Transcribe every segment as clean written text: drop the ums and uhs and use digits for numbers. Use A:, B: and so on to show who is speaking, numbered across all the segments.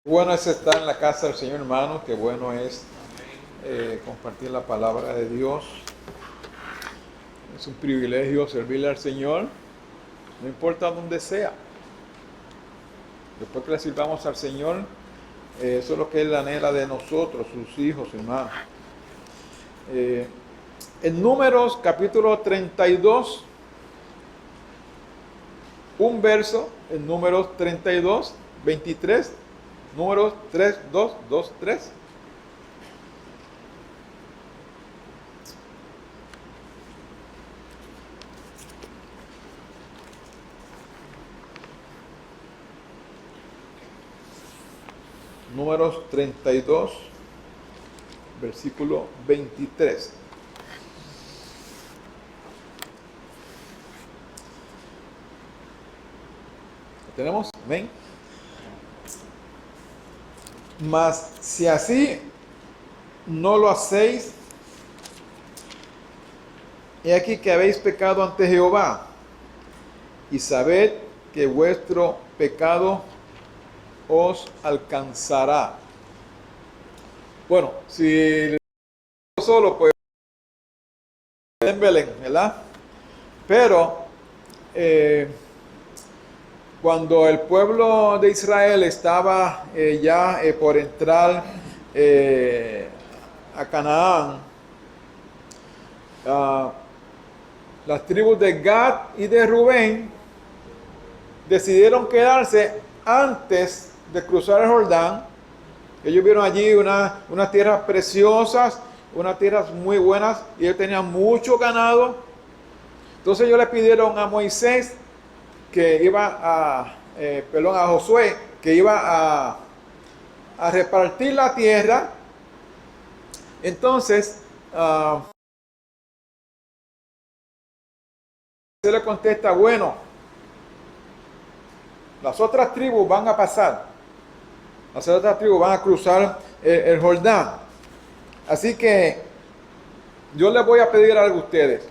A: Bueno es estar en la casa del Señor, hermano. Qué bueno es compartir la palabra de Dios. Es un privilegio servirle al Señor, no importa dónde sea. Después que le sirvamos al Señor, eso es lo que Él anhela de nosotros, sus hijos, hermanos. En Números capítulo 32, un verso, en Números 32, 23, Números 3, 2, 2, 3. Números 32, versículo 23. ¿Tenemos? Amén. Mas si así no lo hacéis, he aquí que habéis pecado ante Jehová, y sabed que vuestro pecado os alcanzará. Bueno, si solo, pues en Belén, ¿verdad? Pero cuando el pueblo de Israel estaba ya por entrar a Canaán, las tribus de Gad y de Rubén decidieron quedarse antes de cruzar el Jordán. Ellos vieron allí unas tierras preciosas, unas tierras muy buenas, y ellos tenían mucho ganado. Entonces ellos le pidieron a Moisés que iba a Josué, que iba a repartir la tierra. Entonces, se le contesta, bueno, las otras tribus van a pasar, las otras tribus van a cruzar el Jordán. Así que yo les voy a pedir algo a ustedes.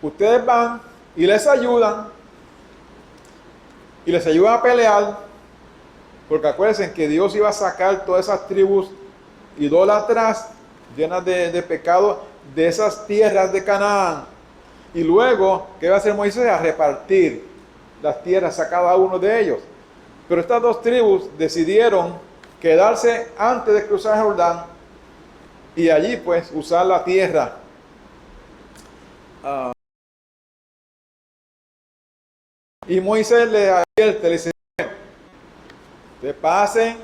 A: Ustedes van y les ayudan a pelear, porque acuérdense que Dios iba a sacar todas esas tribus idólatras llenas de pecado de esas tierras de Canaán. Y luego, ¿qué va a hacer Moisés? A repartir las tierras a cada uno de ellos. Pero estas dos tribus decidieron quedarse antes de cruzar el Jordán y allí pues usar la tierra. Y Moisés le advierte, le dice, que pasen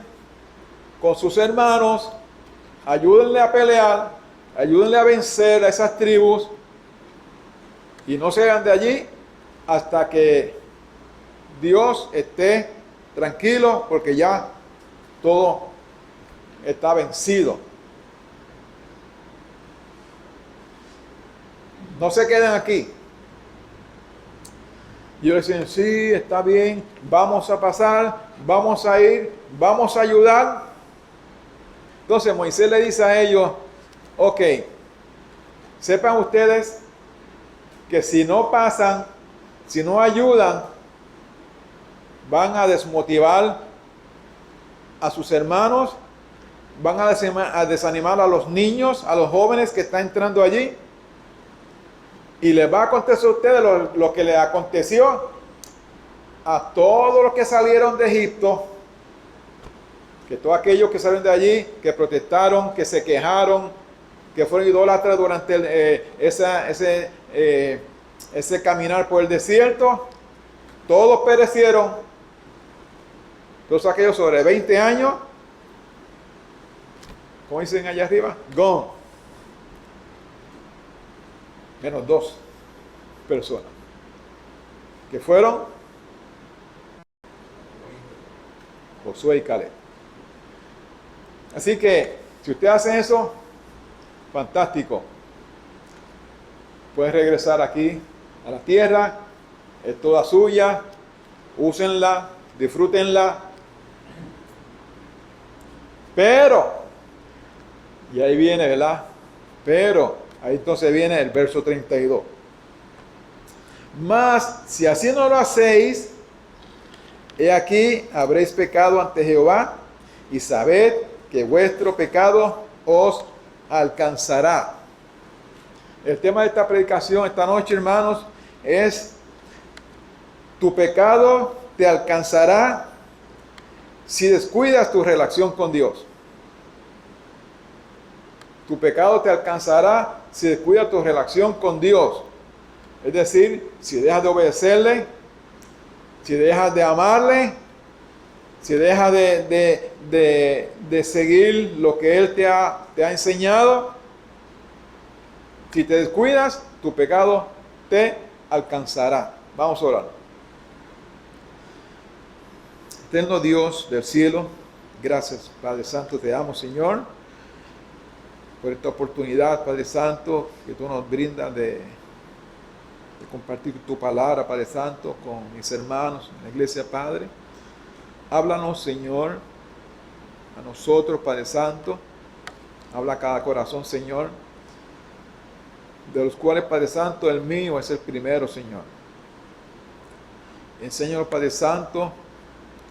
A: con sus hermanos, ayúdenle a pelear, ayúdenle a vencer a esas tribus y no se vayan de allí hasta que Dios esté tranquilo, porque ya todo está vencido. No se queden aquí. Y ellos dicen, sí, está bien, vamos a pasar, vamos a ir, vamos a ayudar. Entonces Moisés le dice a ellos, ok, sepan ustedes que si no pasan, si no ayudan, van a desmotivar a sus hermanos, van a desanimar a los niños, a los jóvenes que están entrando allí. Y les va a acontecer a ustedes lo que les aconteció a todos los que salieron de Egipto, que todos aquellos que salieron de allí, que protestaron, que se quejaron, que fueron idólatras durante ese caminar por el desierto, todos perecieron. Todos aquellos sobre 20 años, como dicen allá arriba, gone. Menos 2 personas que fueron Josué y Caleb. Así que si ustedes hacen eso, fantástico. Pueden regresar aquí a la tierra, es toda suya, úsenla, disfrútenla. Pero, y ahí viene, ¿verdad? Pero ahí entonces viene el verso 32. Mas, si así no lo hacéis, He aquí, habréis pecado ante Jehová, y sabed que vuestro pecado os alcanzará. El tema de esta predicación esta noche, hermanos, es: tu pecado te alcanzará si descuidas tu relación con Dios. Tu pecado te alcanzará si descuidas tu relación con Dios. Es decir, si dejas de obedecerle, si dejas de amarle, si dejas de seguir lo que Él te ha enseñado. Si te descuidas, tu pecado te alcanzará. Vamos a orar. Eterno Dios del cielo, gracias, Padre Santo, te amo, Señor, por esta oportunidad, Padre Santo, que tú nos brindas de compartir tu palabra, Padre Santo, con mis hermanos en la iglesia, Padre. Háblanos, Señor, a nosotros, Padre Santo. Habla a cada corazón, Señor, de los cuales, Padre Santo, el mío es el primero, Señor. Enséñanos, Padre Santo,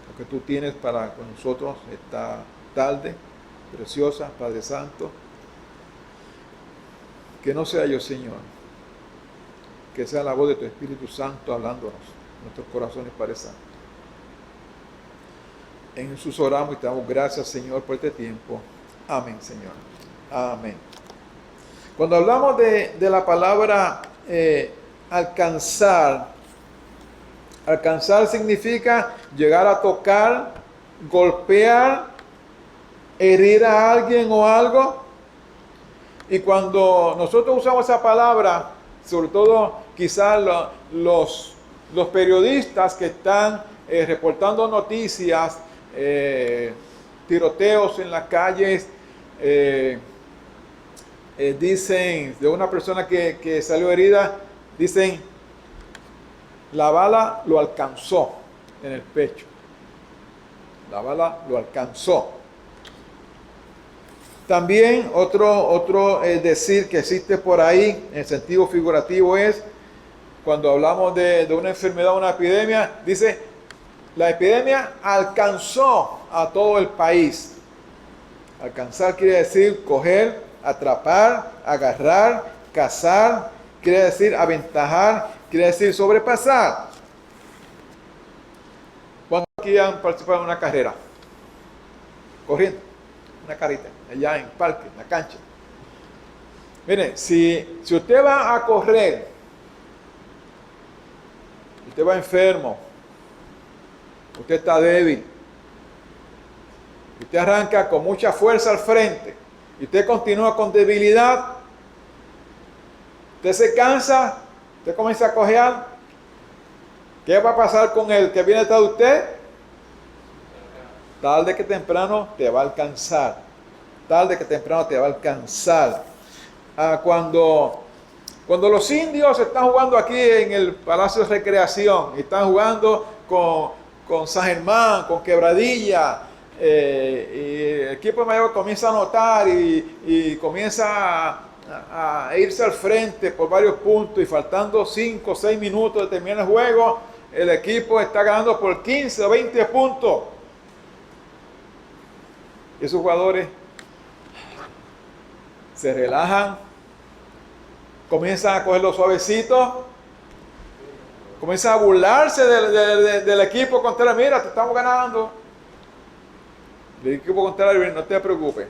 A: lo que tú tienes para con nosotros esta tarde preciosa, Padre Santo. Que no sea yo, Señor, que sea la voz de tu Espíritu Santo hablándonos en nuestros corazones, Padre Santo. En Jesús oramos y te damos gracias, Señor, por este tiempo. Amén, Señor. Amén. Cuando hablamos de la palabra alcanzar significa llegar a tocar, golpear, herir a alguien o algo. Y cuando nosotros usamos esa palabra, sobre todo quizás los periodistas que están reportando noticias, tiroteos en las calles, dicen de una persona que salió herida, dicen: la bala lo alcanzó en el pecho. La bala lo alcanzó. También otro decir que existe por ahí en sentido figurativo es cuando hablamos de una enfermedad, una epidemia, dice: la epidemia alcanzó a todo el país. Alcanzar quiere decir coger, atrapar, agarrar, cazar, quiere decir aventajar, quiere decir sobrepasar. ¿Cuántos aquí han participado en una carrera? Corriendo, una carrera, allá en el parque, en la cancha. Mire, si usted va a correr, usted va enfermo, usted está débil, usted arranca con mucha fuerza al frente y usted continúa con debilidad, usted se cansa, usted comienza a cojear, ¿qué va a pasar con el que viene detrás de usted? Tarde que temprano te va a alcanzar. Tarde que temprano te va a alcanzar. Cuando los indios están jugando aquí en el Palacio de Recreación, están jugando con San Germán, con Quebradilla, y el equipo mayor comienza a anotar y comienza a irse al frente por varios puntos, y faltando 5 o 6 minutos de terminar el juego, el equipo está ganando por 15 o 20 puntos. Y esos jugadores se relajan, comienzan a cogerlo suavecito, comienzan a burlarse del equipo contrario. Mira, te estamos ganando. El equipo contrario: no te preocupes.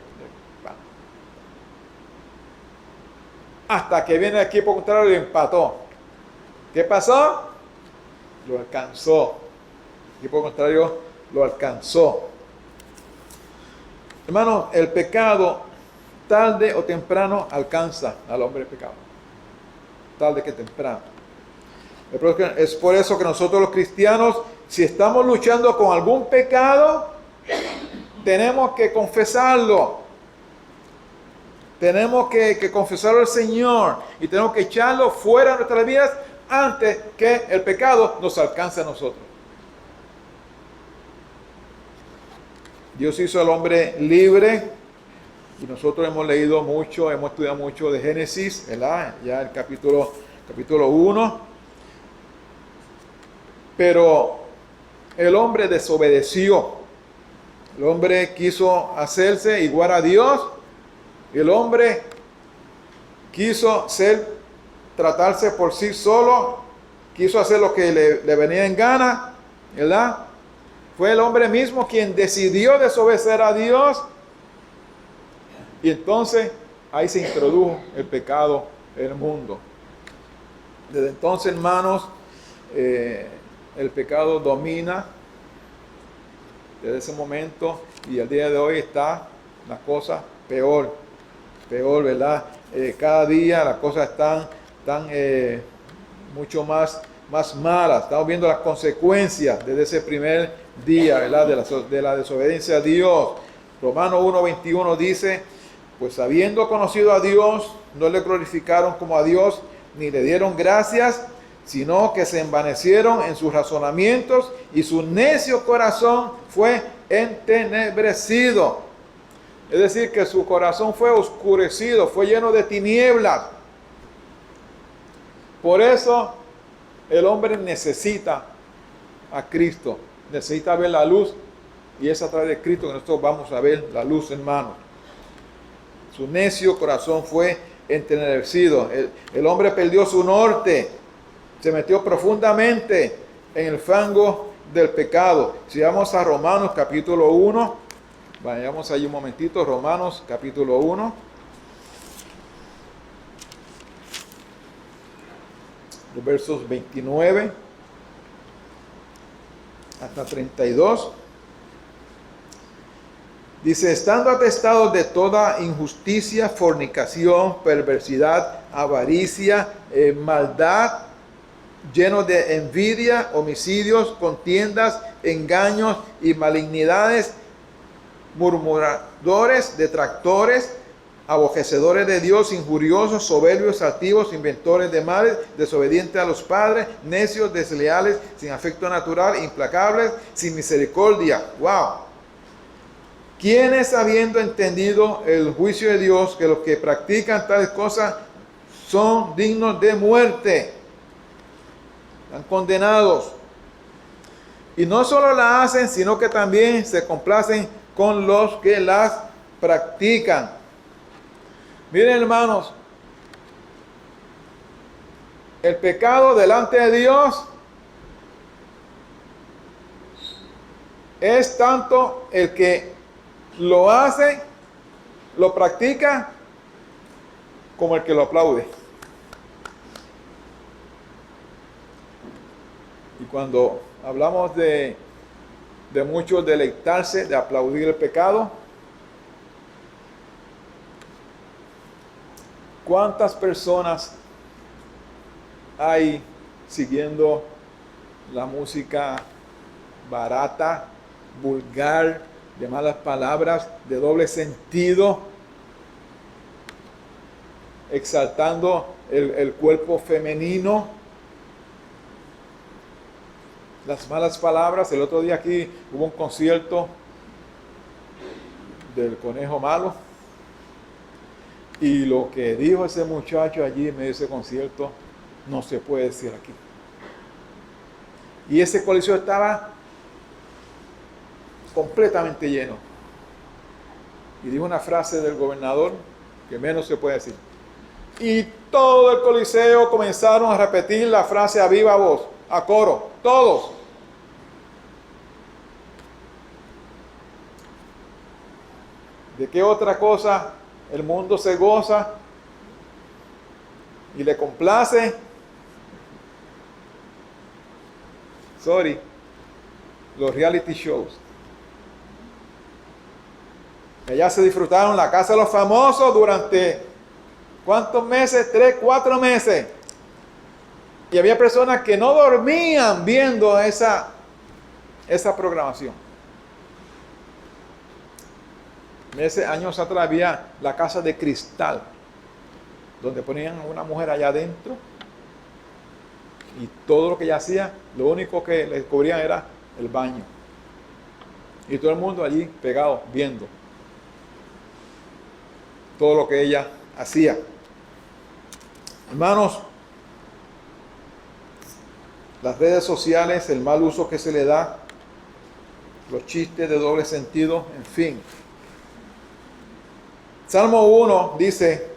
A: Hasta que viene el equipo contrario y empató. ¿Qué pasó? Lo alcanzó. El equipo contrario lo alcanzó. Hermano, el pecado tarde o temprano alcanza al hombre pecado. Tarde que temprano. Es por eso que nosotros los cristianos, si estamos luchando con algún pecado, tenemos que confesarlo. Tenemos que confesarlo al Señor y tenemos que echarlo fuera de nuestras vidas antes que el pecado nos alcance a nosotros. Dios hizo al hombre libre y nosotros hemos leído mucho, hemos estudiado mucho de Génesis, ¿verdad? Ya el capítulo 1. Pero el hombre desobedeció. El hombre quiso hacerse igual a Dios. El hombre quiso tratarse por sí solo. Quiso hacer lo que le venía en gana, ¿verdad? Fue el hombre mismo quien decidió desobedecer a Dios. Y entonces ahí se introdujo el pecado en el mundo. Desde entonces, hermanos, el pecado domina. Desde ese momento y el día de hoy está la cosa peor, ¿verdad? Cada día las cosas están mucho más malas. Estamos viendo las consecuencias desde ese primer día, ¿verdad? De la desobediencia a Dios. Romanos 1:21 dice, pues habiendo conocido a Dios, no le glorificaron como a Dios, ni le dieron gracias, sino que se envanecieron en sus razonamientos y su necio corazón fue entenebrecido. Es decir, que su corazón fue oscurecido, fue lleno de tinieblas. Por eso el hombre necesita a Cristo, necesita ver la luz, y es a través de Cristo que nosotros vamos a ver la luz, hermanos. Su necio corazón fue entenebrecido. El hombre perdió su norte, se metió profundamente en el fango del pecado. Si vamos a Romanos capítulo 1, vayamos ahí un momentito, Romanos capítulo 1. Los versos 29 hasta 32. Dice, estando atestados de toda injusticia, fornicación, perversidad, avaricia, maldad, llenos de envidia, homicidios, contiendas, engaños y malignidades, murmuradores, detractores, aborrecedores de Dios, injuriosos, soberbios, altivos, inventores de males, desobedientes a los padres, necios, desleales, sin afecto natural, implacables, sin misericordia. ¡Wow! Quienes, habiendo entendido el juicio de Dios, que los que practican tales cosas son dignos de muerte, están condenados. Y no solo la hacen, sino que también se complacen con los que las practican. Miren, hermanos, el pecado delante de Dios es tanto el que lo hace, lo practica, como el que lo aplaude. Y cuando hablamos de muchos deleitarse, de aplaudir el pecado, ¿cuántas personas hay siguiendo la música barata, vulgar, de malas palabras, de doble sentido, exaltando el cuerpo femenino, las malas palabras? El otro día aquí hubo un concierto del Conejo Malo, y lo que dijo ese muchacho allí en medio de ese concierto no se puede decir aquí. Y ese coliseo estaba completamente lleno. Y dijo una frase del gobernador que menos se puede decir. Y todo el coliseo comenzaron a repetir la frase a viva voz, a coro, todos. ¿De qué otra cosa el mundo se goza y le complace? Los reality shows. Allá se disfrutaron la casa de los famosos durante ¿cuántos meses? 3, 4 meses. Y había personas que no dormían viendo esa programación. Años atrás había la casa de cristal, donde ponían a una mujer allá adentro, y todo lo que ella hacía, lo único que le cubrían era el baño. Y todo el mundo allí pegado, viendo todo lo que ella hacía. Hermanos, las redes sociales, el mal uso que se le da, los chistes de doble sentido, en fin. Salmo 1 dice,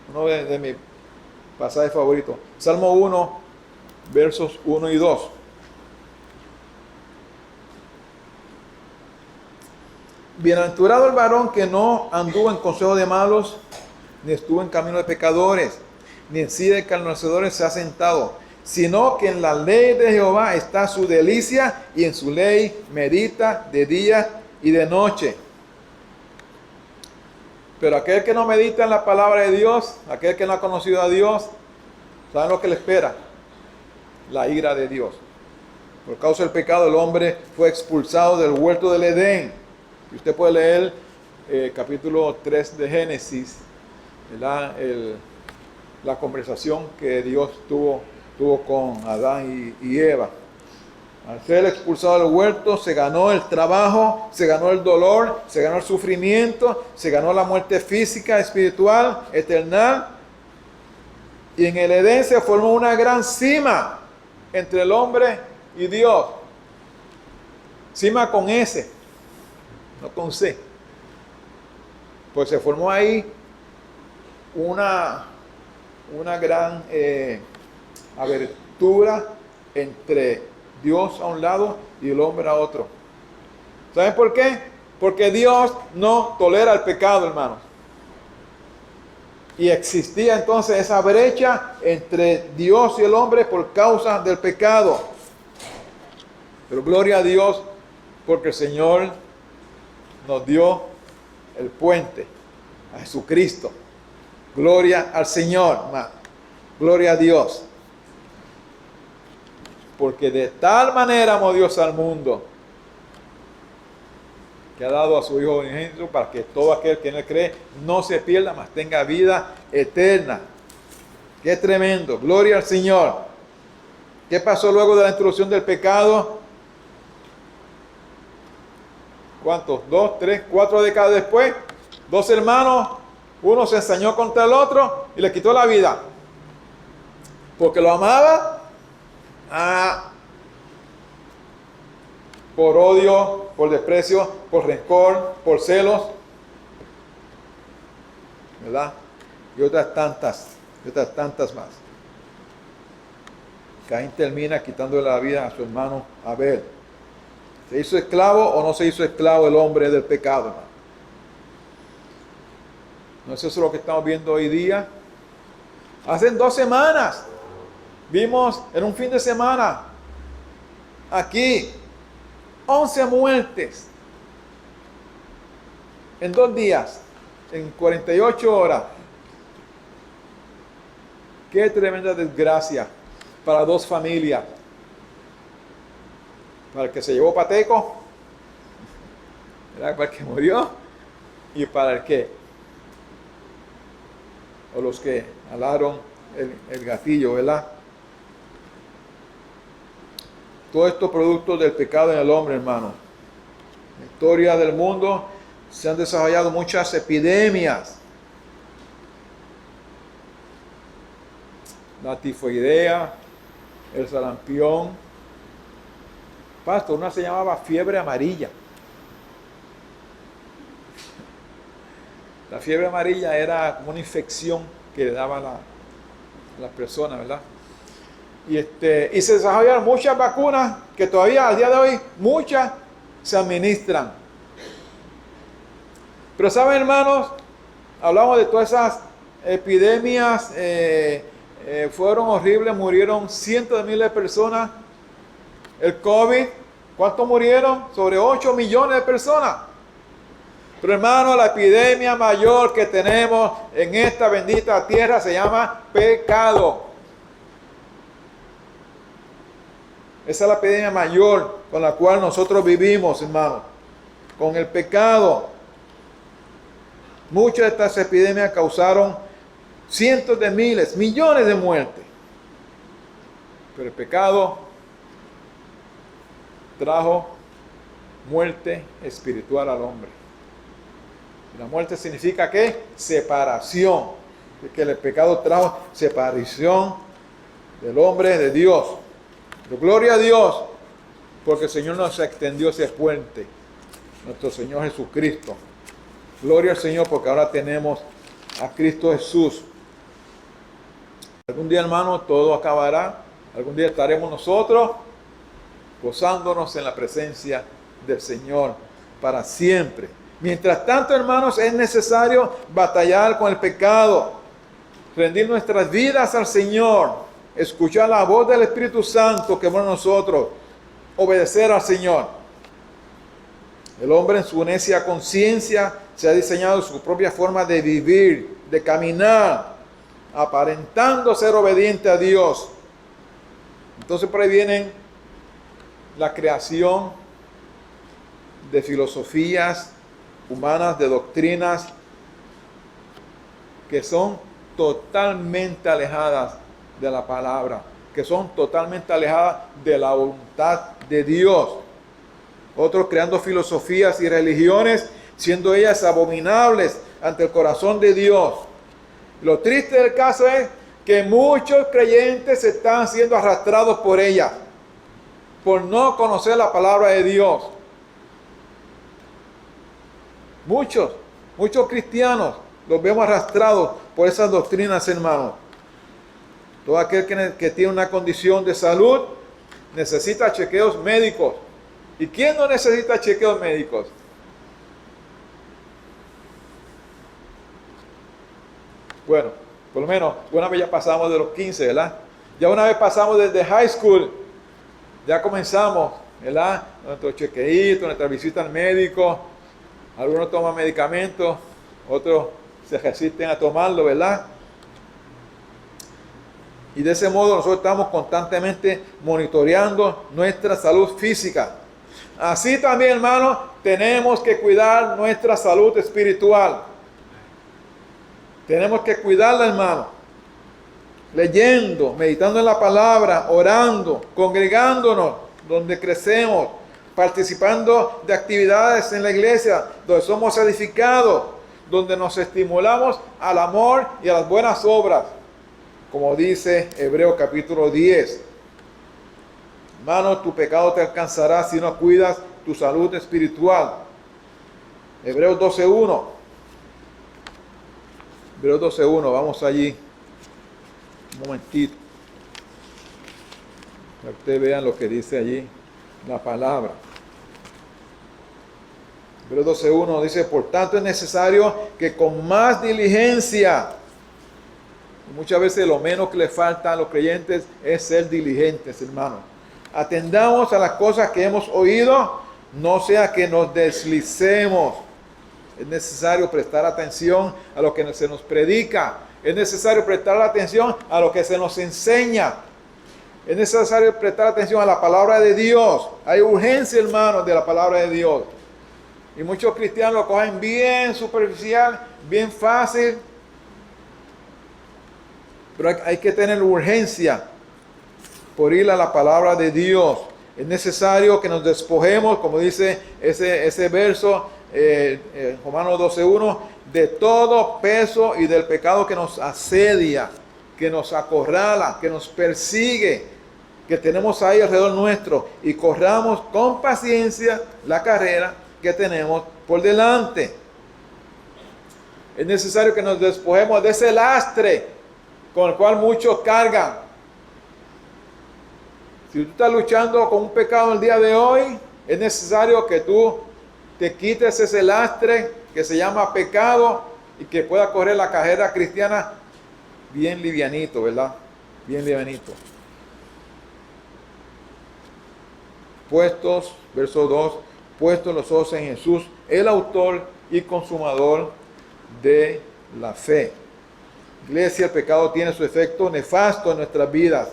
A: uno de mis pasajes favoritos, Salmo 1, versos 1 y 2. Bienaventurado el varón que no anduvo en consejo de malos, ni estuvo en camino de pecadores, ni en silla de escarnecedores se ha sentado, sino que en la ley de Jehová está su delicia, y en su ley medita de día y de noche. Pero aquel que no medita en la palabra de Dios, aquel que no ha conocido a Dios, ¿saben lo que le espera? La ira de Dios. Por causa del pecado, el hombre fue expulsado del huerto del Edén. Y usted puede leer capítulo 3 de Génesis, ¿verdad? La conversación que Dios tuvo con Adán y Eva. Al ser expulsado del huerto, se ganó el trabajo, se ganó el dolor, se ganó el sufrimiento, se ganó la muerte física, espiritual, eterna. Y en el Edén se formó una gran cima entre el hombre y Dios. Cima con S, no con C. Pues se formó ahí una gran abertura entre Dios a un lado y el hombre a otro. ¿Saben por qué? Porque Dios no tolera el pecado, hermanos. Y existía entonces esa brecha entre Dios y el hombre por causa del pecado. Pero gloria a Dios porque el Señor nos dio el puente a Jesucristo. Gloria al Señor, hermano. Gloria a Dios. Porque de tal manera amó Dios al mundo, que ha dado a su Hijo unigénito para que todo aquel que en él cree no se pierda, mas tenga vida eterna. Qué tremendo. Gloria al Señor. ¿Qué pasó luego de la introducción del pecado? ¿Cuántos? 2, 3, 4 décadas después. 2 hermanos, uno se ensañó contra el otro y le quitó la vida. Porque lo amaba. Por odio, por desprecio, por rencor, por celos, ¿verdad? Y otras tantas más. Caín termina quitándole la vida a su hermano Abel. ¿Se hizo esclavo o no se hizo esclavo el hombre del pecado, hermano? ¿No es eso lo que estamos viendo hoy día? Hace 2 semanas vimos en un fin de semana aquí 11 muertes en 2 días, en 48 horas. Qué tremenda desgracia para 2 familias. Para el que se llevó pateco, ¿verdad? Para el que murió y para el que, o los que alaron el gatillo, ¿verdad? Todo esto producto del pecado en el hombre, hermano. En la historia del mundo se han desarrollado muchas epidemias. La tifoidea, el sarampión. Pastor, una se llamaba fiebre amarilla. La fiebre amarilla era como una infección que le daba a las personas, ¿verdad? Y se desarrollaron muchas vacunas que todavía al día de hoy muchas se administran. Pero saben, hermanos, hablamos de todas esas epidemias, fueron horribles, murieron cientos de miles de personas. El COVID, ¿cuántos murieron? Sobre 8 millones de personas. Pero hermano, la epidemia mayor que tenemos en esta bendita tierra se llama pecado. Esa es la epidemia mayor con la cual nosotros vivimos, hermano. Con el pecado. Muchas de estas epidemias causaron cientos de miles, millones de muertes. Pero el pecado trajo muerte espiritual al hombre. Y la muerte significa ¿qué? Separación. Que el pecado trajo separación del hombre de Dios. Pero gloria a Dios, porque el Señor nos extendió ese puente nuestro Señor Jesucristo. Gloria al Señor, porque ahora tenemos a Cristo Jesús. Algún día, hermano, todo acabará. Algún día estaremos nosotros gozándonos en la presencia del Señor para siempre. Mientras tanto, hermanos, es necesario batallar con el pecado, rendir nuestras vidas al Señor, escuchar la voz del Espíritu Santo que mora en nosotros, obedecer al Señor. El hombre en su necia conciencia se ha diseñado su propia forma de vivir, de caminar, aparentando ser obediente a Dios. Entonces por ahí vienen la creación de filosofías humanas, de doctrinas que son totalmente alejadas de la palabra, que son totalmente alejadas de la voluntad de Dios. Otros creando filosofías y religiones, siendo ellas abominables ante el corazón de Dios. Lo triste del caso es que muchos creyentes están siendo arrastrados por ellas, por no conocer la palabra de Dios. Muchos cristianos los vemos arrastrados por esas doctrinas, hermanos. Todo aquel que tiene una condición de salud necesita chequeos médicos. ¿Y quién no necesita chequeos médicos? Bueno, por lo menos una vez ya pasamos de los 15, ¿verdad? Ya una vez pasamos desde high school, ya comenzamos, ¿verdad? Nuestro chequeíto, nuestra visita al médico. Algunos toman medicamentos, otros se resisten a tomarlo, ¿verdad? Y de ese modo nosotros estamos constantemente monitoreando nuestra salud física. Así también, hermanos, tenemos que cuidar nuestra salud espiritual. Tenemos que cuidarla, hermano. Leyendo, meditando en la palabra, orando, congregándonos donde crecemos, participando de actividades en la iglesia donde somos edificados, donde nos estimulamos al amor y a las buenas obras, como dice Hebreos capítulo 10. Hermano, tu pecado te alcanzará si no cuidas tu salud espiritual. Hebreos 12:1. Hebreos 12:1, vamos allí. Un momentito. Para que ustedes vean lo que dice allí la palabra. Hebreos 12:1 dice, por tanto es necesario que con más diligencia, muchas veces lo menos que le falta a los creyentes es ser diligentes, hermanos. Atendamos a las cosas que hemos oído, no sea que nos deslicemos. Es necesario prestar atención a lo que se nos predica. Es necesario prestar atención a lo que se nos enseña. Es necesario prestar atención a la palabra de Dios. Hay urgencia, hermanos, de la palabra de Dios. Y muchos cristianos lo cogen bien superficial, bien fácil. Pero hay que tener urgencia por ir a la palabra de Dios. Es necesario que nos despojemos, como dice ese verso, Romanos 12:1, de todo peso y del pecado que nos asedia, que nos acorrala, que nos persigue, que tenemos ahí alrededor nuestro, y corramos con paciencia la carrera que tenemos por delante. Es necesario que nos despojemos de ese lastre con el cual muchos cargan. Si tú estás luchando con un pecado el día de hoy, es necesario que tú te quites ese lastre que se llama pecado y que pueda correr la carrera cristiana bien livianito, ¿verdad? Bien livianito. Puestos, verso 2, puestos los ojos en Jesús, el autor y consumador de la fe. Iglesia, el pecado tiene su efecto nefasto en nuestras vidas.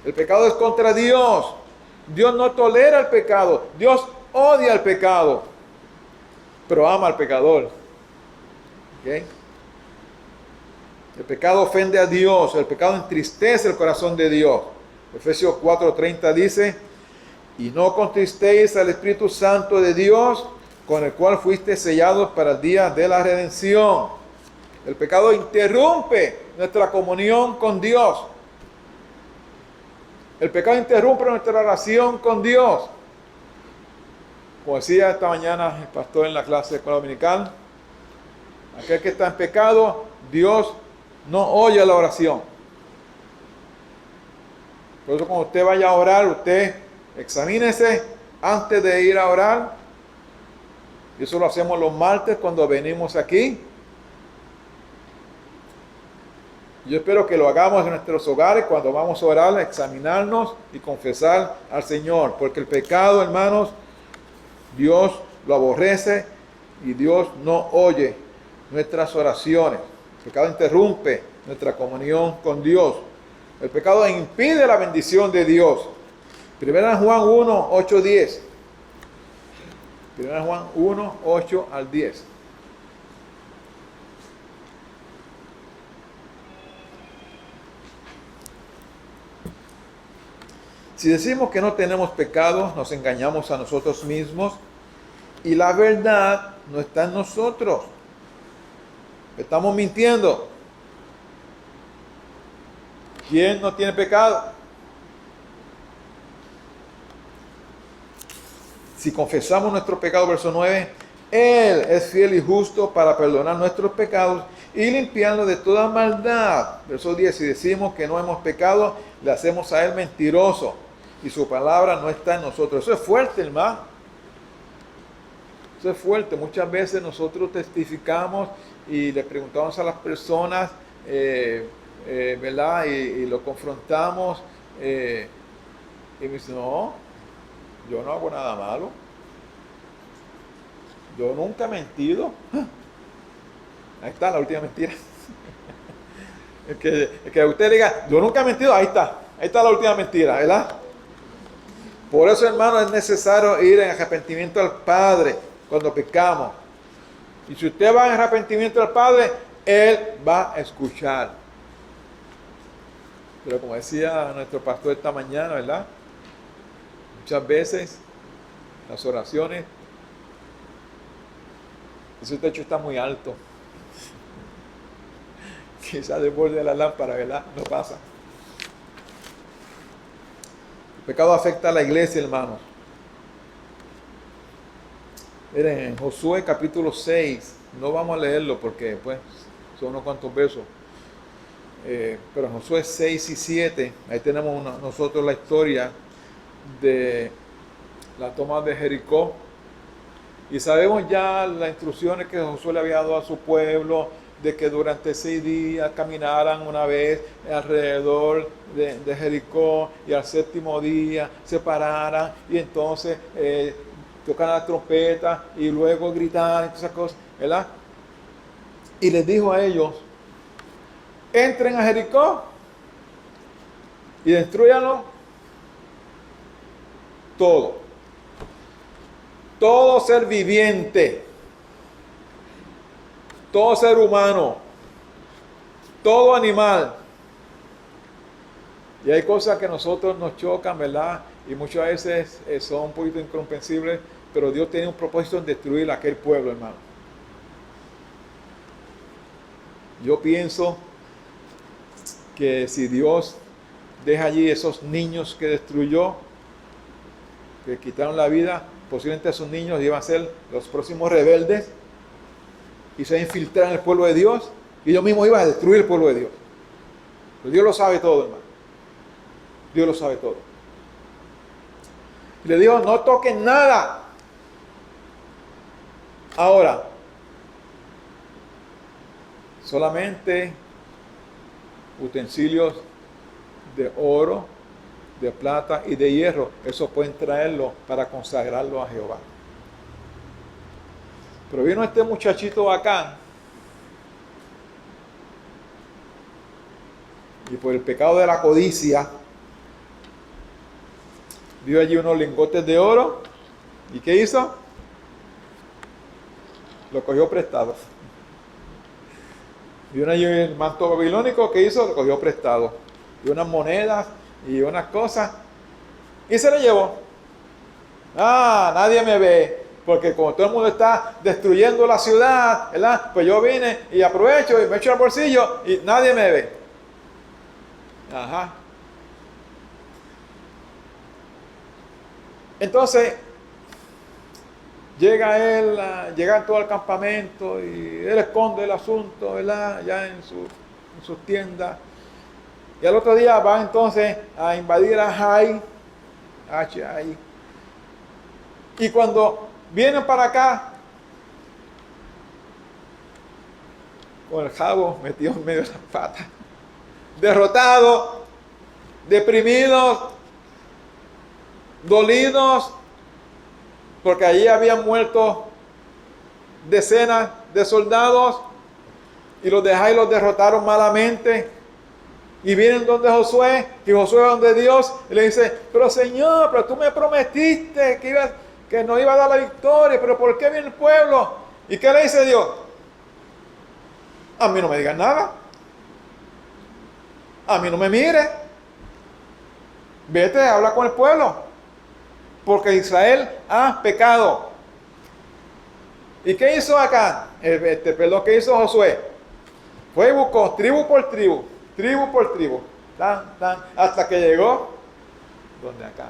A: El pecado es contra Dios. Dios no tolera el pecado. Dios odia el pecado, pero ama al pecador. ¿Okay? El pecado ofende a Dios. El pecado entristece el corazón de Dios. Efesios 4:30 dice, y no contristéis al Espíritu Santo de Dios, con el cual fuiste sellados para el día de la redención. El pecado interrumpe nuestra comunión con Dios. El pecado interrumpe nuestra oración con Dios. Como decía esta mañana el pastor en la clase de escuela dominical, aquel que está en pecado, Dios no oye la oración. Por eso cuando usted vaya a orar, usted examínese antes de ir a orar. Y eso lo hacemos los martes cuando venimos aquí. Yo espero que lo hagamos en nuestros hogares cuando vamos a orar, examinarnos y confesar al Señor. Porque el pecado, hermanos, Dios lo aborrece y Dios no oye nuestras oraciones. El pecado interrumpe nuestra comunión con Dios. El pecado impide la bendición de Dios. 1 Juan 1, 8, 10. 1 Juan 1, 8 al 10. Si decimos que no tenemos pecado, nos engañamos a nosotros mismos y la verdad no está en nosotros. Estamos mintiendo. ¿Quién no tiene pecado? Si confesamos nuestro pecado, verso 9, Él es fiel y justo para perdonar nuestros pecados y limpiarnos de toda maldad. Verso 10, si decimos que no hemos pecado, le hacemos a Él mentiroso y su palabra no está en nosotros. Eso es fuerte, hermano. Eso es fuerte. Muchas veces nosotros testificamos y le preguntamos a las personas, ¿verdad? Y lo confrontamos y me dice, no, yo no hago nada malo. Yo nunca he mentido. Ahí está la última mentira. El que usted diga, yo nunca he mentido, ahí está la última mentira, ¿verdad? Por eso, hermano, es necesario ir en arrepentimiento al Padre cuando pecamos. Y si usted va en arrepentimiento al Padre, Él va a escuchar. Pero como decía nuestro pastor esta mañana, ¿verdad? Muchas veces las oraciones, ese techo está muy alto. Quizás del borde de la lámpara, ¿verdad? No pasa. El pecado afecta a la iglesia, hermanos. Miren, en Josué capítulo 6, no vamos a leerlo porque pues son unos cuantos versos. Pero en Josué 6 y 7, ahí tenemos nosotros la historia de la toma de Jericó. Y sabemos ya las instrucciones que Josué le había dado a su pueblo, de que durante 6 días caminaran una vez alrededor de Jericó y al 7º día se pararan y entonces tocaran la trompeta y luego gritaran y todas esas cosas, ¿verdad? Y les dijo a ellos, entren a Jericó y destruyanlo todo. Todo ser viviente, todo ser humano, todo animal. Y hay cosas que a nosotros nos chocan, ¿verdad? Y muchas veces son un poquito incomprensibles, pero Dios tiene un propósito en destruir a aquel pueblo, hermano. Yo pienso que si Dios deja allí esos niños que destruyó, que quitaron la vida, posiblemente esos niños iban a ser los próximos rebeldes y se infiltraron en el pueblo de Dios y ellos mismos iban a destruir el pueblo de Dios. Pero Dios lo sabe todo, hermano. Dios lo sabe todo. Y le dijo, no toquen nada. Ahora, solamente utensilios de oro, de plata y de hierro, eso pueden traerlo para consagrarlo a Jehová. Pero vino este muchachito acá y por el pecado de la codicia vio allí unos lingotes de oro y ¿qué hizo? Lo cogió prestado. Vio allí el manto babilónico, ¿qué hizo? Lo cogió prestado. Y unas monedas y unas cosas y se le llevó. Nadie me ve, porque como todo el mundo está destruyendo la ciudad, ¿verdad? Pues yo vine y aprovecho y me echo al bolsillo y nadie me ve. Ajá. Entonces, llega todo al campamento y él esconde el asunto, ¿verdad? Ya en sus tiendas. Y al otro día va entonces a invadir a Jai. Y cuando vienen para acá, con el jabo metido en medio de las patas, derrotados, deprimidos, dolidos, porque allí habían muerto decenas de soldados y los de Jai los derrotaron malamente. Y vienen donde Josué, y Josué va donde Dios, y le dice, pero Señor, pero tú me prometiste que nos iba a dar la victoria, pero ¿por qué viene el pueblo? ¿Y qué le dice Dios? A mí no me digas nada. A mí no me mires. Vete, habla con el pueblo. Porque Israel ha pecado. ¿Y qué hizo acá? ¿Qué hizo Josué? Fue y buscó tribu por tribu por tribu, hasta que llegó donde acá.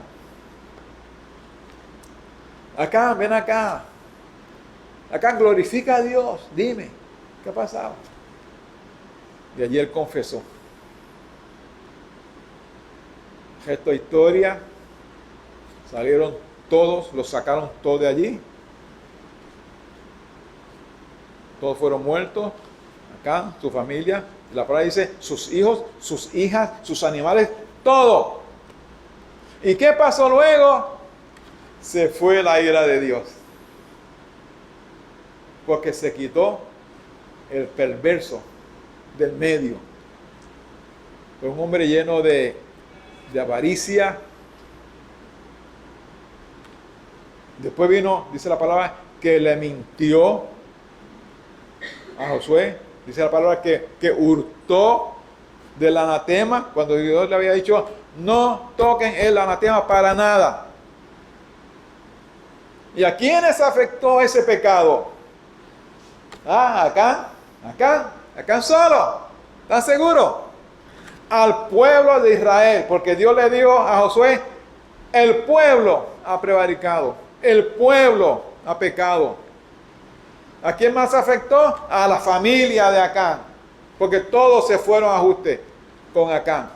A: Acá, ven acá. Acá glorifica a Dios. Dime, ¿qué ha pasado? Y allí él confesó. Gesto de historia. Salieron todos, los sacaron todos de allí. Todos fueron muertos. Acá, su familia. La palabra dice, sus hijos, sus hijas, sus animales, todo. ¿Y qué pasó luego? Se fue la ira de Dios. Porque se quitó el perverso del medio. Fue un hombre lleno de avaricia. Después vino, dice la palabra, que le mintió a Josué. Dice la palabra que hurtó del anatema, cuando Dios le había dicho, no toquen el anatema para nada. ¿Y a quiénes afectó ese pecado? Acá solo. ¿Están seguros? Al pueblo de Israel, porque Dios le dijo a Josué, el pueblo ha prevaricado, el pueblo ha pecado. ¿A quién más afectó? A la familia de Acán, porque todos se fueron a ajuste con Acán.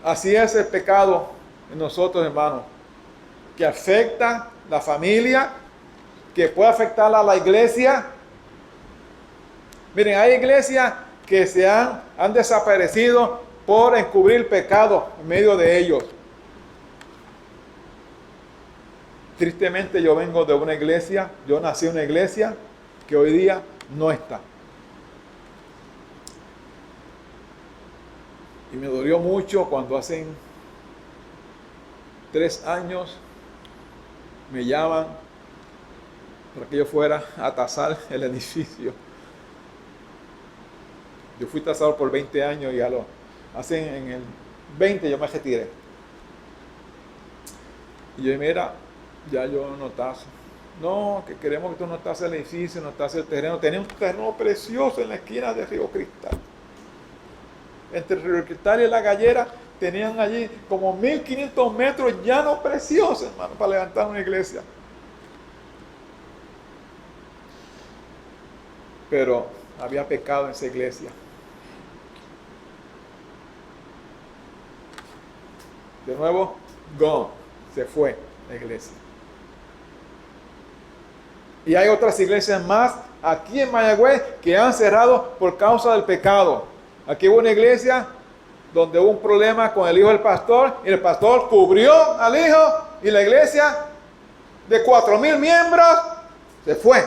A: Así es el pecado en nosotros, hermanos, que afecta la familia, que puede afectar a la iglesia. Miren, hay iglesias que se han desaparecido por encubrir pecado en medio de ellos. Tristemente yo vengo de una iglesia, yo nací en una iglesia que hoy día no está. Y me dolió mucho cuando hace 3 años me llaman para que yo fuera a tasar el edificio. Yo fui tasador por 20 años y en el 20 yo me retiré. Y yo, mira, ya yo no taso. No, que queremos que tú no tases el edificio, no tases el terreno. Tenía un terreno precioso en la esquina de Río Cristal. Entre Río Cristal y La Gallera tenían allí como 1500 metros llanos preciosos, hermano, para levantar una iglesia. Pero había pecado en esa iglesia. De nuevo, gone, se fue la iglesia. Y hay otras iglesias más aquí en Mayagüez que han cerrado por causa del pecado. Aquí hubo una iglesia donde hubo un problema con el hijo del pastor y el pastor cubrió al hijo y la iglesia de 4,000 miembros se fue.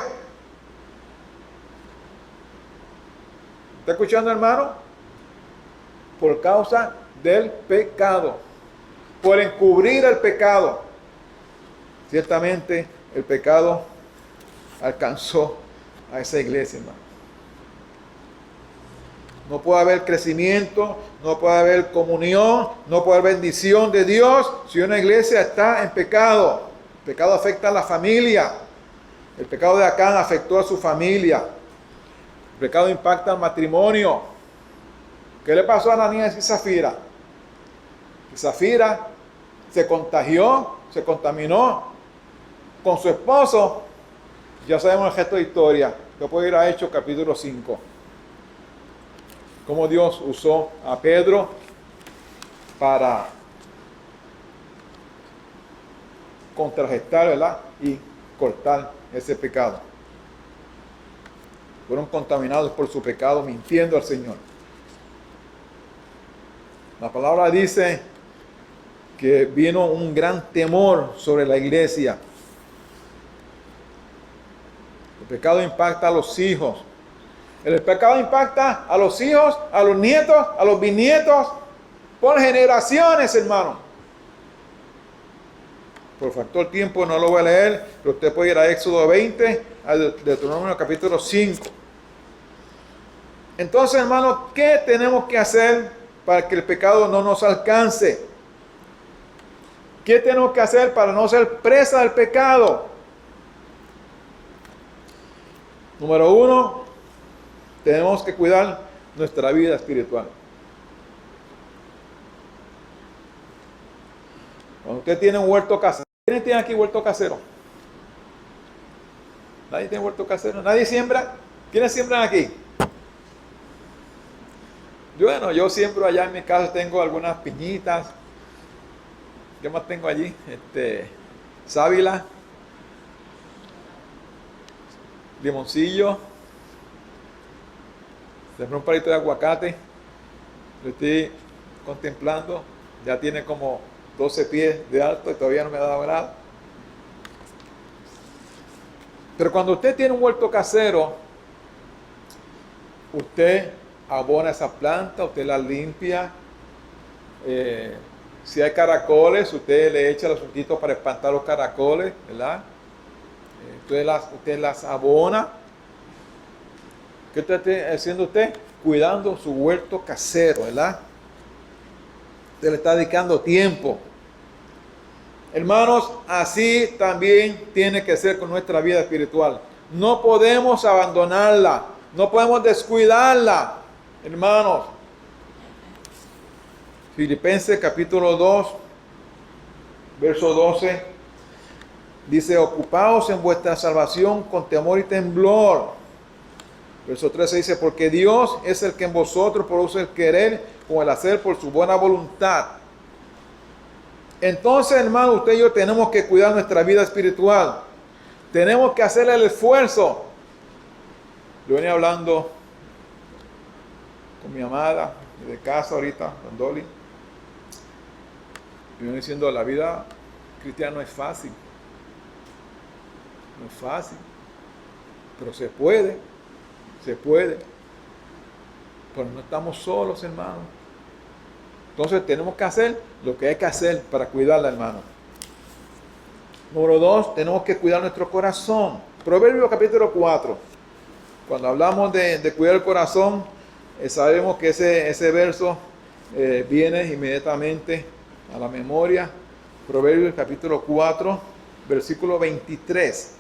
A: ¿Está escuchando, hermano? Por causa del pecado. Por encubrir el pecado. Ciertamente el pecado alcanzó a esa iglesia, hermano. No puede haber crecimiento, no puede haber comunión, no puede haber bendición de Dios si una iglesia está en pecado. El pecado afecta a la familia. El pecado de Acán afectó a su familia. El pecado impacta al matrimonio. ¿Qué le pasó a Ananías y Zafira? Zafira se contagió, se contaminó con su esposo, ya sabemos el resto de historia. Yo puedo ir a Hechos capítulo 5. Cómo Dios usó a Pedro para contrarrestar, ¿verdad? Y cortar ese pecado. Fueron contaminados por su pecado mintiendo al Señor. La palabra dice que vino un gran temor sobre la iglesia. El pecado impacta a los hijos. El pecado impacta a los hijos, a los nietos, a los bisnietos, por generaciones, hermano. Por factor tiempo no lo voy a leer, pero usted puede ir a Éxodo 20, a Deuteronomio capítulo 5. Entonces, hermano, ¿qué tenemos que hacer para que el pecado no nos alcance? ¿Qué tenemos que hacer para no ser presa del pecado? Número 1, tenemos que cuidar nuestra vida espiritual. Cuando usted tiene un huerto casero, ¿quién tiene aquí huerto casero? ¿Nadie tiene huerto casero? ¿Nadie siembra? ¿Quiénes siembran aquí? Bueno, yo siembro allá en mi casa, tengo algunas piñitas. ¿Qué más tengo allí? Sábila, limoncillo, sembré un palito de aguacate, lo estoy contemplando, ya tiene como 12 pies de alto y todavía no me ha dado nada. Pero cuando usted tiene un huerto casero, usted abona esa planta, usted la limpia. Si hay caracoles, usted le echa los untitos para espantar los caracoles, ¿verdad? Usted las abona. ¿Qué está haciendo usted? Cuidando su huerto casero, ¿verdad? Usted le está dedicando tiempo. Hermanos, así también tiene que ser con nuestra vida espiritual. No podemos abandonarla, no podemos descuidarla, hermanos. Filipenses capítulo 2, verso 12, dice, ocupaos en vuestra salvación con temor y temblor. Verso 13 dice, porque Dios es el que en vosotros produce el querer con el hacer por su buena voluntad. Entonces, hermano, usted y yo tenemos que cuidar nuestra vida espiritual. Tenemos que hacer el esfuerzo. Yo venía hablando con mi amada de casa ahorita, con Dolly. Y venía diciendo, la vida cristiana no es fácil. No es fácil. Pero se puede. Se puede. Pero no estamos solos, hermano. Entonces tenemos que hacer lo que hay que hacer para cuidarla, hermano. Número 2, tenemos que cuidar nuestro corazón. Proverbios capítulo 4. Cuando hablamos de cuidar el corazón, sabemos que ese verso viene inmediatamente a la memoria. Proverbios capítulo 4, versículo 23.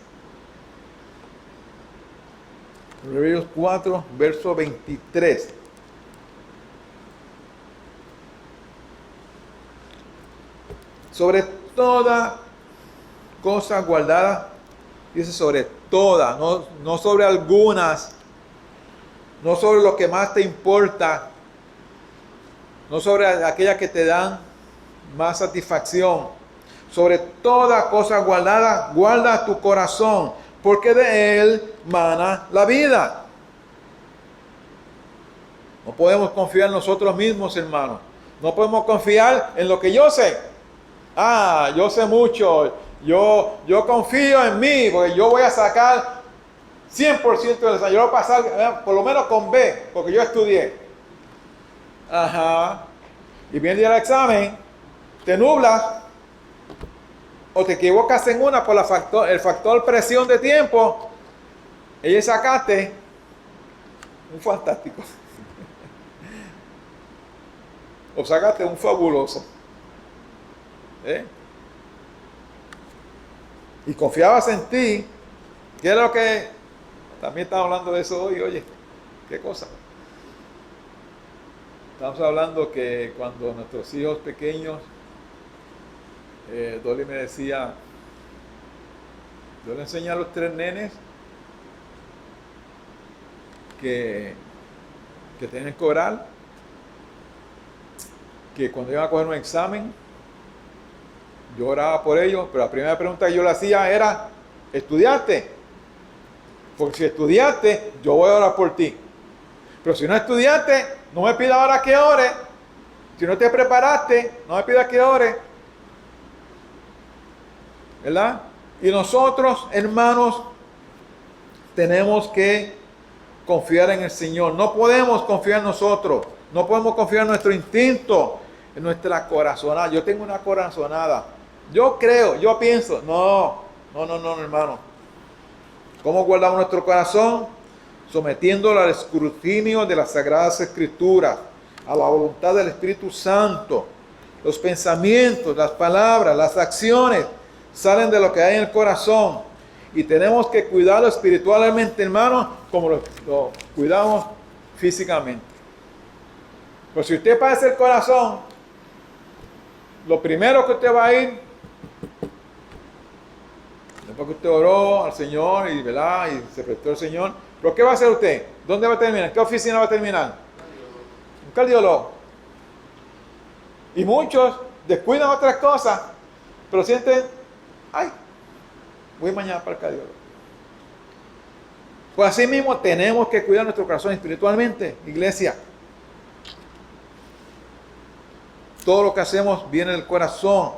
A: Proverbios 4, verso 23. Sobre toda cosa guardada, dice sobre toda, no sobre algunas, no sobre lo que más te importa, no sobre aquellas que te dan más satisfacción. Sobre toda cosa guardada, guarda tu corazón, porque de él mana la vida. No podemos confiar en nosotros mismos, hermanos. No podemos confiar en lo que yo sé. Yo sé mucho, yo confío en mí, porque yo voy a sacar 100% del examen. Yo voy a pasar por lo menos con B, porque yo estudié. Y viene el día del examen, te nublas, o te equivocas en una por el factor presión de tiempo, y sacaste un fantástico. O sacaste un fabuloso. Y confiabas en ti, que es lo que también estamos hablando de eso hoy. Oye, qué cosa. Estamos hablando que cuando nuestros hijos pequeños, Dolly me decía, Yo le enseñé a los 3 nenes que tienen que orar, que cuando iban a coger un examen, yo oraba por ellos, pero la primera pregunta que yo le hacía era, ¿estudiaste? Porque si estudiaste, yo voy a orar por ti. Pero si no estudiaste, no me pidas ahora que ore. Si no te preparaste, no me pidas que ore. ¿Verdad? Y nosotros, hermanos, tenemos que confiar en el Señor. No podemos confiar en nosotros. No podemos confiar en nuestro instinto, en nuestra corazonada. Yo tengo una corazonada. Yo creo, yo pienso. No, hermano. ¿Cómo guardamos nuestro corazón? Sometiéndolo al escrutinio de las Sagradas Escrituras, a la voluntad del Espíritu Santo. Los pensamientos, las palabras, las acciones salen de lo que hay en el corazón. Y tenemos que cuidarlo espiritualmente, hermano, como lo cuidamos físicamente. Pues si usted padece el corazón, lo primero que usted va a ir, después que usted oró al Señor y, ¿verdad?, y se prestó al Señor, ¿pero qué va a hacer usted? ¿Dónde va a terminar? ¿Qué oficina va a terminar? Un cardiólogo. Y muchos descuidan otras cosas, pero sienten, ay, voy mañana para el cardiólogo. Pues así mismo tenemos que cuidar nuestro corazón espiritualmente, iglesia. Todo lo que hacemos viene del corazón.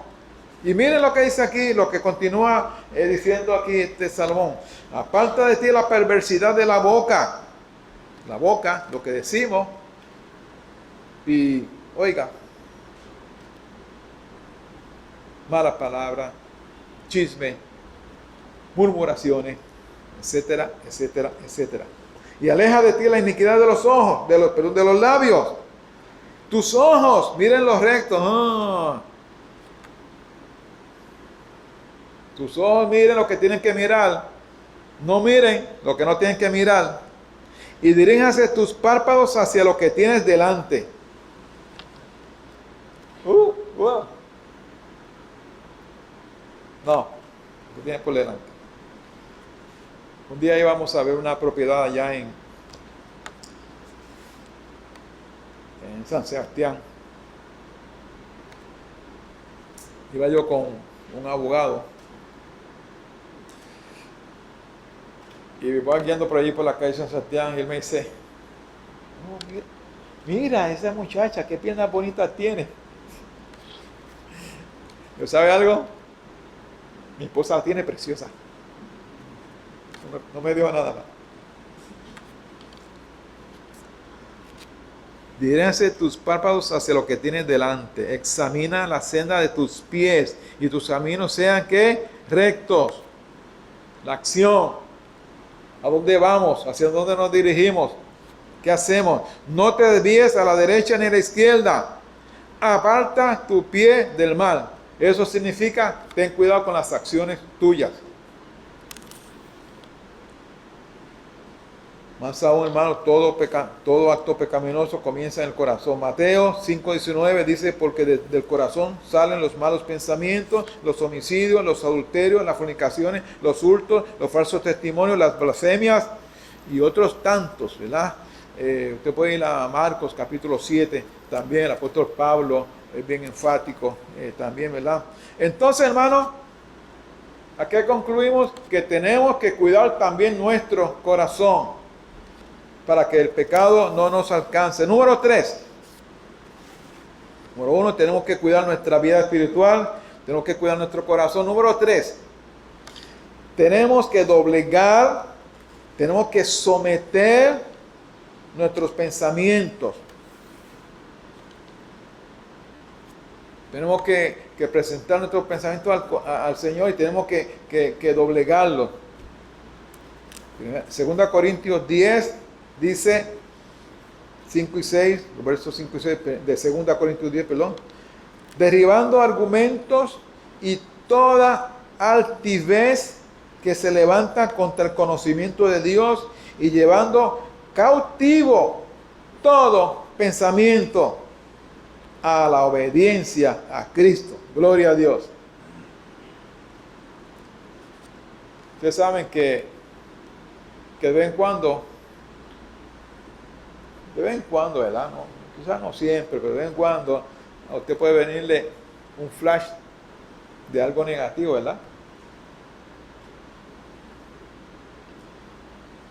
A: Y miren lo que dice aquí, lo que continúa diciendo aquí este Salomón. Aparta de ti la perversidad de la boca. La boca, lo que decimos. Y, oiga, malas palabras, chisme, murmuraciones, etcétera, etcétera, etcétera. Y aleja de ti la iniquidad de los ojos, de los labios. Tus ojos, miren los rectos. Tus ojos miren lo que tienen que mirar. No miren lo que no tienen que mirar. Y diríjase tus párpados hacia lo que tienes delante. No, lo que tienes por delante. Un día íbamos a ver una propiedad allá en San Sebastián. Iba yo con un abogado y voy guiando por allí por la calle San Sebastián y él me dice, oh, mira esa muchacha, qué piernas bonitas tiene. ¿Yo sabe algo? Mi esposa la tiene preciosa. No me dio nada más. Diríjanse tus párpados hacia lo que tienes delante. Examina la senda de tus pies y tus caminos sean ¿qué? Rectos. La acción. ¿A dónde vamos? ¿Hacia dónde nos dirigimos? ¿Qué hacemos? No te desvíes a la derecha ni a la izquierda. Aparta tu pie del mal. Eso significa ten cuidado con las acciones tuyas. Más aún, hermano, todo acto pecaminoso comienza en el corazón. Mateo 5:19 dice, porque del corazón salen los malos pensamientos, los homicidios, los adulterios, las fornicaciones, los hurtos, los falsos testimonios, las blasfemias y otros tantos, ¿verdad? Usted puede ir a Marcos capítulo 7, también el apóstol Pablo es bien enfático también, ¿verdad? Entonces, hermano, aquí concluimos que tenemos que cuidar también nuestro corazón, para que el pecado no nos alcance. Número 3. Número 1, tenemos que cuidar nuestra vida espiritual. Tenemos que cuidar nuestro corazón. Número 3. Tenemos que doblegar, tenemos que someter nuestros pensamientos. Tenemos que presentar nuestros pensamientos al Señor y tenemos que doblegarlos. 2 Corintios 10 dice 5 y 6, los versos 5 y 6 de 2 Corintios 10, perdón. Derribando argumentos y toda altivez que se levanta contra el conocimiento de Dios y llevando cautivo todo pensamiento a la obediencia a Cristo. Gloria a Dios. Ustedes saben que de vez en cuando, ¿verdad? No, quizás no siempre, pero de vez en cuando a usted puede venirle un flash de algo negativo, ¿verdad?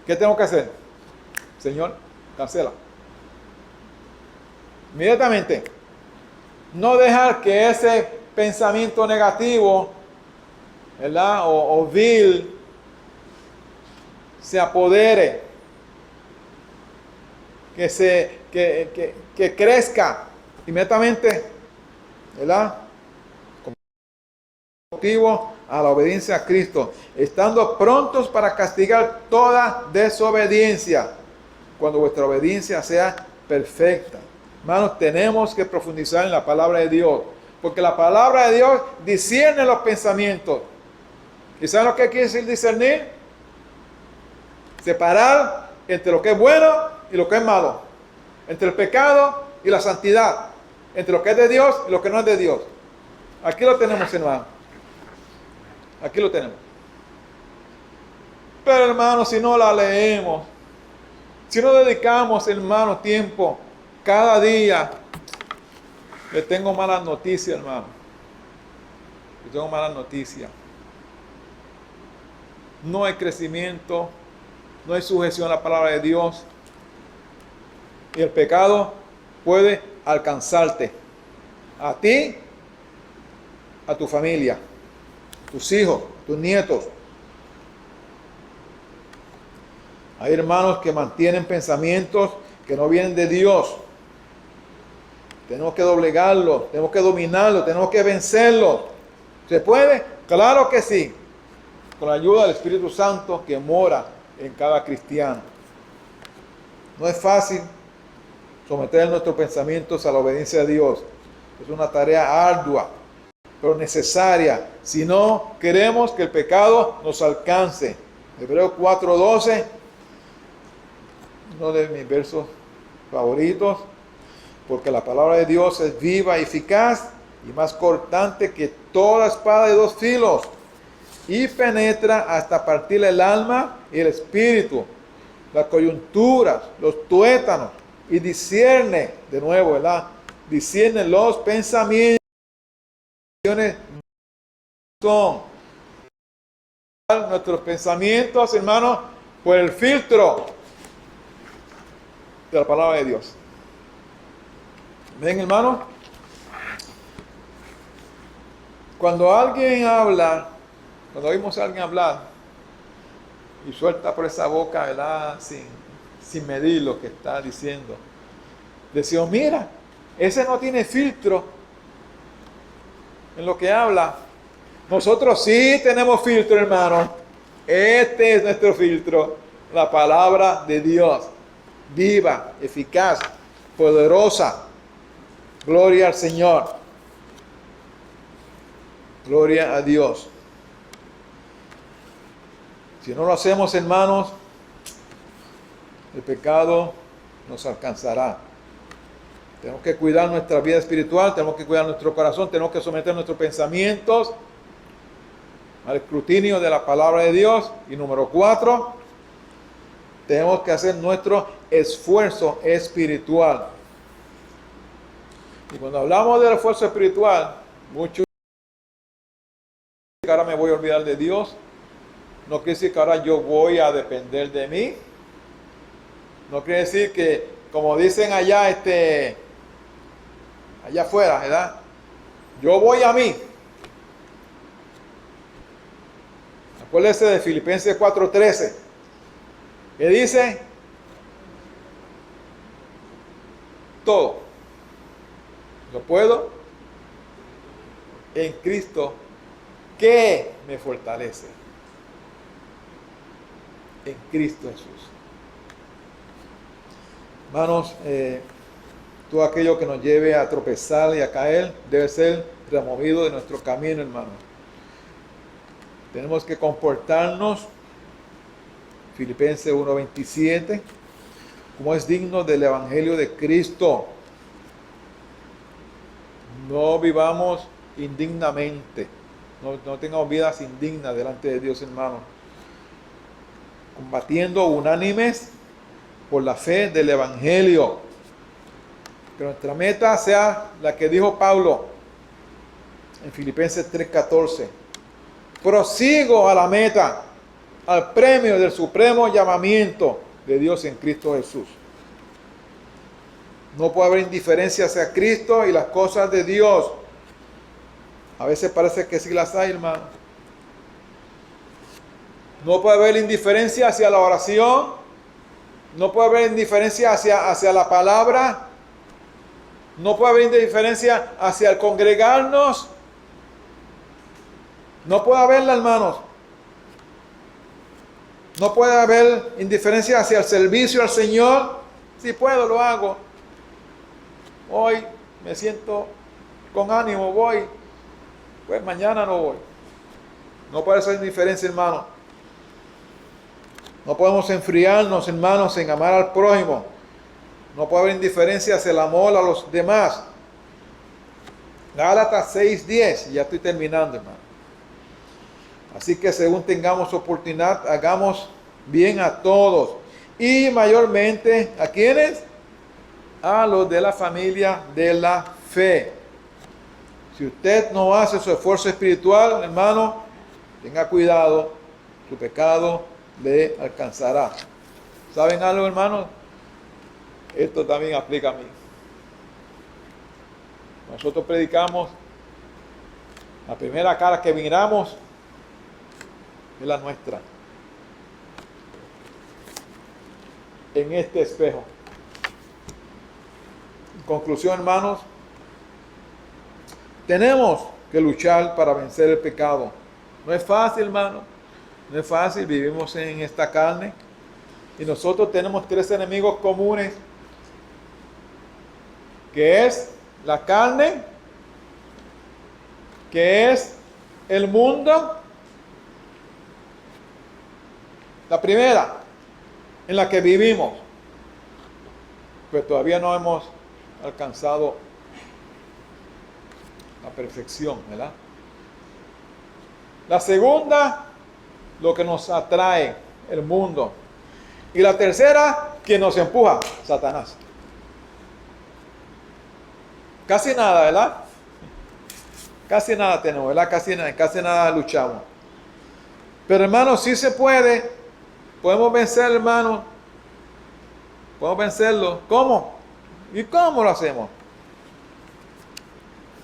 A: ¿Qué tengo que hacer? Señor, cancela. Inmediatamente. No dejar que ese pensamiento negativo, ¿verdad? O vil se apodere. Que crezca inmediatamente, ¿verdad? Motivo a la obediencia a Cristo, estando prontos para castigar toda desobediencia, cuando vuestra obediencia sea perfecta. Hermanos, tenemos que profundizar en la palabra de Dios, porque la palabra de Dios discierne los pensamientos. ¿Y saben lo que quiere decir discernir? Separar entre lo que es bueno y lo que es malo, entre el pecado y la santidad, entre lo que es de Dios y lo que no es de Dios. Aquí lo tenemos, hermano. Aquí lo tenemos. Pero, hermano, si no la leemos, si no dedicamos, hermano, tiempo cada día, le tengo malas noticias, hermano. Le tengo malas noticias. No hay crecimiento, no hay sujeción a la palabra de Dios. Y el pecado puede alcanzarte. A ti, a tu familia, tus hijos, tus nietos. Hay hermanos que mantienen pensamientos que no vienen de Dios. Tenemos que doblegarlos, tenemos que dominarlos, tenemos que vencerlos. ¿Se puede? Claro que sí. Con la ayuda del Espíritu Santo que mora en cada cristiano. No es fácil someter nuestros pensamientos a la obediencia a Dios. Es una tarea ardua, pero necesaria, si no queremos que el pecado nos alcance. Hebreos 4:12, uno de mis versos favoritos, porque la palabra de Dios es viva y eficaz y más cortante que toda espada de dos filos, y penetra hasta partir el alma y el espíritu, las coyunturas, los tuétanos, y discierne, de nuevo, ¿verdad? Discierne los pensamientos. Son nuestros pensamientos, hermanos, por el filtro de la palabra de Dios. ¿Ven, hermano? Cuando alguien habla, cuando oímos a alguien hablar y suelta por esa boca, ¿verdad? Sin medir lo que está diciendo, decimos, mira, ese no tiene filtro en lo que habla. Nosotros sí tenemos filtro, hermano. Este es nuestro filtro, la palabra de Dios, viva, eficaz, poderosa. Gloria al Señor. Gloria a Dios. Si no lo hacemos, hermanos, el pecado nos alcanzará. Tenemos que cuidar nuestra vida espiritual, tenemos que cuidar nuestro corazón, tenemos que someter nuestros pensamientos al escrutinio de la palabra de Dios. Y número 4, tenemos que hacer nuestro esfuerzo espiritual. Y cuando hablamos del esfuerzo espiritual, muchos dicen que ahora me voy a olvidar de Dios. No quiere decir que ahora yo voy a depender de mí. No quiere decir que, como dicen allá, allá afuera, ¿verdad? Yo voy a mí. Acuérdese de Filipenses 4:13, que dice, todo lo puedo en Cristo que me fortalece. En Cristo Jesús. Hermanos, todo aquello que nos lleve a tropezar y a caer debe ser removido de nuestro camino, hermanos. Tenemos que comportarnos, Filipenses 1:27, como es digno del Evangelio de Cristo. No vivamos indignamente, no tengamos vidas indignas delante de Dios, hermanos. combatiendo unánimes por la fe del Evangelio. Que nuestra meta sea la que dijo Pablo en Filipenses 3:14. Prosigo a la meta, al premio del supremo llamamiento de Dios en Cristo Jesús. No puede haber indiferencia hacia Cristo y las cosas de Dios. A veces parece que sí las hay, hermano. No puede haber indiferencia hacia la oración. No puede haber indiferencia hacia la palabra. No puede haber indiferencia hacia el congregarnos. No puede haberla, hermanos. No puede haber indiferencia hacia el servicio al Señor. Si puedo, lo hago. Hoy me siento con ánimo, voy. Pues mañana no voy. No puede ser indiferencia, hermano. No podemos enfriarnos, hermanos, en amar al prójimo. No puede haber indiferencia hacia el amor a los demás. Gálatas 6:10. Ya estoy terminando, hermano. Así que según tengamos oportunidad, hagamos bien a todos. Y mayormente, ¿a quiénes? A los de la familia de la fe. Si usted no hace su esfuerzo espiritual, hermano, tenga cuidado, su pecado le alcanzará. ¿Saben algo, hermano? Esto también aplica a mí. Nosotros predicamos, la primera cara que miramos es la nuestra. En este espejo. En conclusión, hermanos, tenemos que luchar para vencer el pecado. No es fácil, hermano. No es fácil. Vivimos en esta carne. Y nosotros tenemos 3 enemigos comunes. Que es la carne. Que es el mundo. La primera, en la que vivimos. Pero todavía no hemos alcanzado la perfección, ¿verdad? La segunda, lo que nos atrae, el mundo. Y la tercera, quien nos empuja, Satanás. Casi nada, ¿verdad? Casi nada tenemos, ¿verdad? Casi nada luchamos. Pero hermanos, sí se puede. Podemos vencer, hermanos. Podemos vencerlo. ¿Cómo? ¿Y cómo lo hacemos?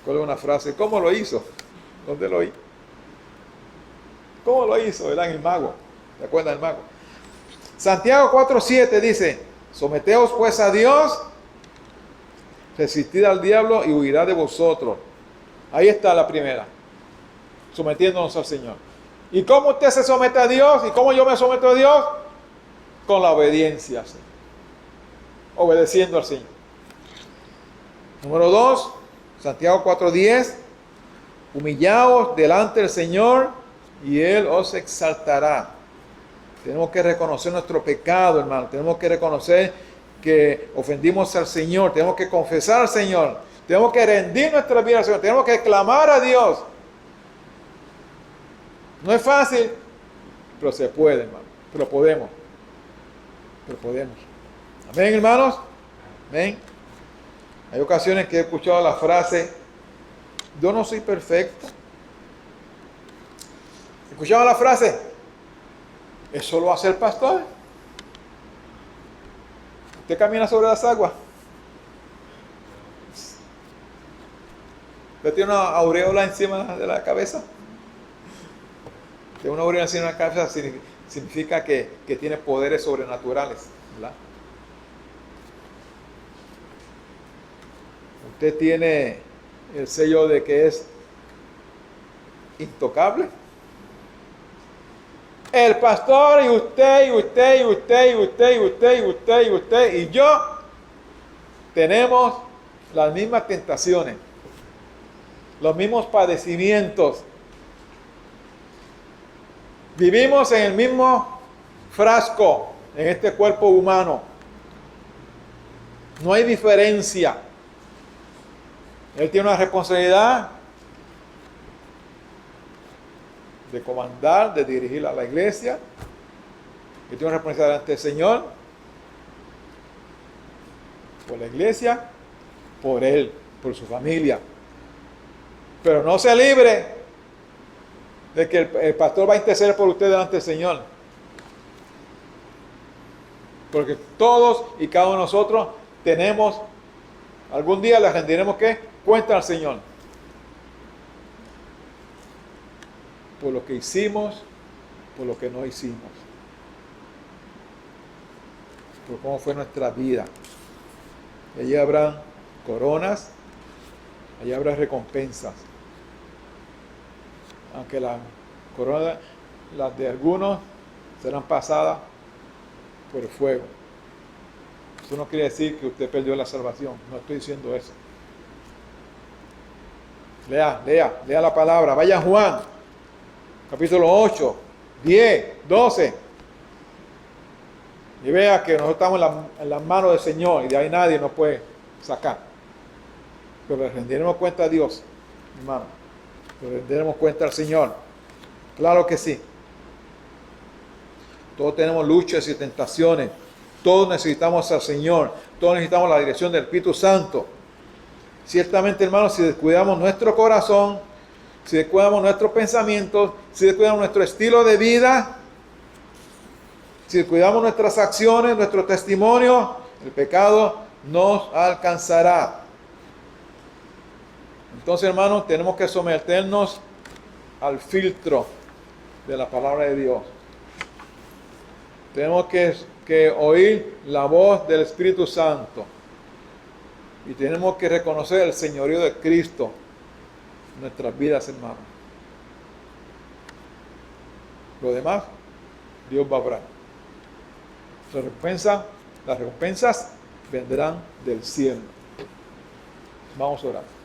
A: ¿Cuál es una frase? ¿Cómo lo hizo? ¿Dónde lo oí? ¿Cómo lo hizo? ¿Verdad? En el mago. ¿Te acuerdas del mago? Santiago 4:7 dice: someteos pues a Dios, resistid al diablo y huirá de vosotros. Ahí está la primera. Sometiéndonos al Señor. ¿Y cómo usted se somete a Dios? ¿Y cómo yo me someto a Dios? Con la obediencia, Señor. Obedeciendo al Señor. Número 2, Santiago 4:10. Humillaos delante del Señor y Él os exaltará. Tenemos que reconocer nuestro pecado, hermano. Tenemos que reconocer que ofendimos al Señor. Tenemos que confesar al Señor. Tenemos que rendir nuestra vida al Señor. Tenemos que clamar a Dios. No es fácil, pero se puede, hermano. Pero podemos. Amén, hermanos. Amén. Hay ocasiones que he escuchado la frase: yo no soy perfecto. ¿Escuchaban la frase? Eso lo hace el pastor. Usted camina sobre las aguas. ¿Usted tiene una aureola encima de la cabeza? Tiene una aureola encima de la cabeza significa que tiene poderes sobrenaturales, ¿verdad? Usted tiene el sello de que es intocable. El pastor y usted y yo tenemos las mismas tentaciones, los mismos padecimientos. Vivimos en el mismo frasco, en este cuerpo humano. No hay diferencia. Él tiene una responsabilidad de comandar, de dirigir a la iglesia. Yo tengo responsabilidad ante el Señor, por la iglesia, por él, por su familia. Pero no se libre de que el pastor va a interceder por usted delante del Señor. Porque todos y cada uno de nosotros tenemos, algún día le rendiremos ¿qué? Cuenta al Señor. Por lo que hicimos, por lo que no hicimos. Por cómo fue nuestra vida. Allí habrán coronas, allí habrá recompensas. Aunque las coronas, las de algunos, serán pasadas por el fuego. Eso no quiere decir que usted perdió la salvación. No estoy diciendo eso. Lea la palabra. Vaya a Juan, capítulo 8, 10, 12. Y vea que nosotros estamos en las manos del Señor y de ahí nadie nos puede sacar. Pero le rendiremos cuenta a Dios, hermano. Le rendiremos cuenta al Señor. Claro que sí. Todos tenemos luchas y tentaciones. Todos necesitamos al Señor. Todos necesitamos la dirección del Espíritu Santo. Ciertamente, hermanos, si descuidamos nuestro corazón, si descuidamos nuestros pensamientos, si descuidamos nuestro estilo de vida, si descuidamos nuestras acciones, nuestro testimonio, el pecado nos alcanzará. Entonces, hermanos, tenemos que someternos al filtro de la palabra de Dios. Tenemos que oír la voz del Espíritu Santo. Y tenemos que reconocer el señorío de Cristo en nuestras vidas, hermanos. Lo demás, Dios va a obrar. Las recompensas vendrán del cielo. Vamos a orar.